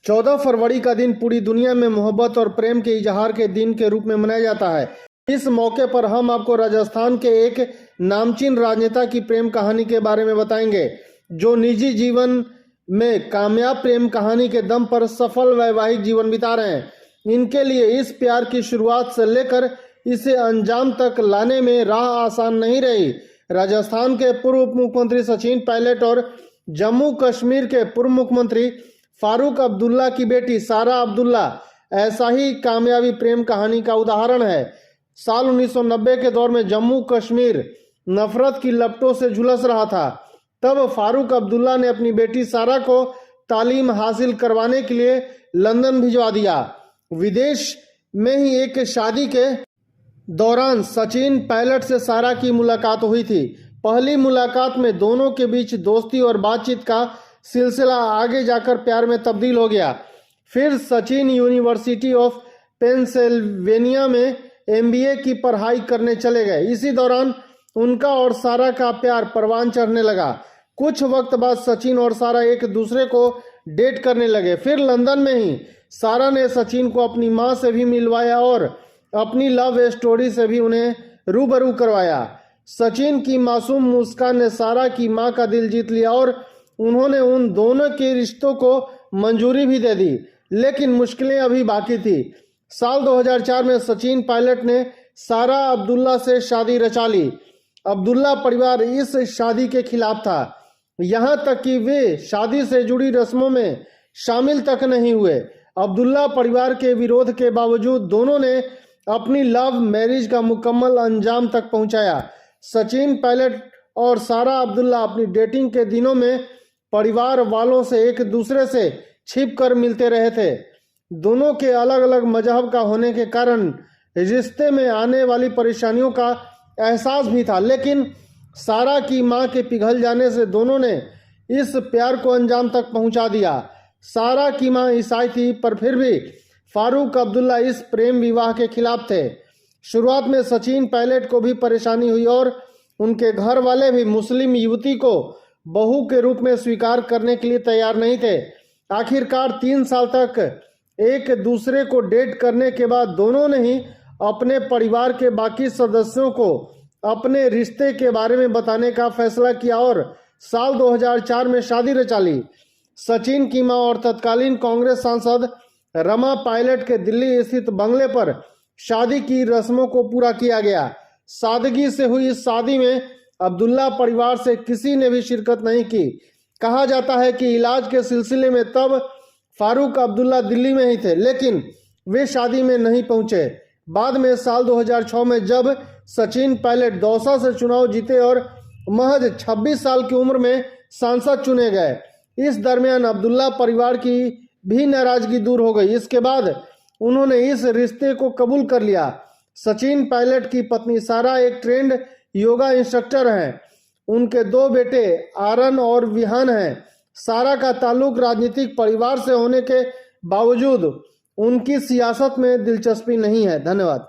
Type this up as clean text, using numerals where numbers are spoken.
14 फरवरी का दिन पूरी दुनिया में मोहब्बत और प्रेम के इजहार के दिन के रूप में मनाया जाता है। इस मौके पर हम आपको राजस्थान के एक नामचीन राजनेता की प्रेम कहानी के बारे में बताएंगे, जो निजी जीवन में कामयाब प्रेम कहानी के दम पर सफल वैवाहिक जीवन बिता रहे हैं। इनके लिए इस प्यार की शुरुआत से लेकर इसे अंजाम तक लाने में राह आसान नहीं रही। राजस्थान के पूर्व उप मुख्यमंत्री सचिन पायलट और जम्मू कश्मीर के पूर्व मुख्यमंत्री फारूक अब्दुल्ला की बेटी सारा अब्दुल्ला ऐसा ही कामयाबी प्रेम कहानी का उदाहरण है। साल 1990 के दौर में जम्मू कश्मीर नफरत की लपटों से झुलस रहा था। तब फारूक अब्दुल्ला ने अपनी बेटी सारा को तालीम हासिल करवाने के लिए लंदन भिजवा दिया। विदेश में ही एक शादी के दौरान सचिन पायलट से सारा की मुलाकात हुई थी। पहली मुलाकात में दोनों के बीच दोस्ती और बातचीत का सिलसिला आगे जाकर प्यार में तब्दील हो गया। फिर सचिन यूनिवर्सिटी ऑफ पेंसिल्वेनिया में MBA की पढ़ाई करने चले गए। इसी दौरान उनका और सारा का प्यार परवान चढ़ने लगा। कुछ वक्त बाद सचिन और सारा एक दूसरे को डेट करने लगे। फिर लंदन में ही सारा ने सचिन को अपनी मां से भी मिलवाया और अपनी लव स्टोरी से भी उन्हें रूबरू करवाया। सचिन की मासूम मुस्कान ने सारा की मां का दिल जीत लिया और उन्होंने उन दोनों के रिश्तों को मंजूरी भी दे दी। लेकिन मुश्किलें अभी बाकी थी। साल 2004 में सचिन पायलट ने सारा अब्दुल्ला से शादी रचा ली। अब्दुल्ला परिवार इस शादी के खिलाफ था, यहाँ तक कि वे शादी से जुड़ी रस्मों में शामिल तक नहीं हुए। अब्दुल्ला परिवार के विरोध के बावजूद दोनों ने अपनी लव मैरिज का मुकम्मल अंजाम तक पहुंचाया। सचिन पायलट और सारा अब्दुल्ला अपनी डेटिंग के दिनों में परिवार वालों से एक दूसरे से छिप कर मिलते रहे थे। दोनों के अलग अलग मजहब का होने के कारण रिश्ते में आने वाली परेशानियों का एहसास भी था, लेकिन सारा की मां के पिघल जाने से दोनों ने इस प्यार को अंजाम तक पहुंचा दिया। सारा की मां ईसाई थी, पर फिर भी फारूक अब्दुल्ला इस प्रेम विवाह के खिलाफ थे। शुरुआत में सचिन पायलट को भी परेशानी हुई और उनके घर वाले भी मुस्लिम युवती को बहू के रूप में स्वीकार करने के लिए तैयार नहीं थे। आखिरकार 3 साल तक एक दूसरे को डेट करने के बाद दोनों ने ही अपने परिवार के बाकी सदस्यों को अपने रिश्ते के बारे में बताने का फैसला किया और साल 2004 में शादी रचा ली। सचिन की मां और तत्कालीन कांग्रेस सांसद रमा पायलट के दिल्ली स्थित बंगले पर शादी की रस्मों को पूरा किया गया। सादगी से हुई इस शादी में अब्दुल्ला परिवार से किसी ने भी शिरकत नहीं की। कहा जाता है कि इलाज के सिलसिले में तब फारूक अब्दुल्ला दिल्ली में ही थे, लेकिन वे शादी में नहीं पहुंचे। बाद में साल 2006 में जब सचिन पायलट दौसा से चुनाव जीते और महज 26 साल की उम्र में सांसद चुने गए, इस दरमियान अब्दुल्ला परिवार की भी नाराजगी दूर हो गई। इसके बाद उन्होंने इस रिश्ते को कबूल कर लिया। सचिन पायलट की पत्नी सारा एक ट्रेंड योगा इंस्ट्रक्टर हैं। उनके 2 बेटे आरन और विहान हैं। सारा का ताल्लुक राजनीतिक परिवार से होने के बावजूद उनकी सियासत में दिलचस्पी नहीं है। धन्यवाद।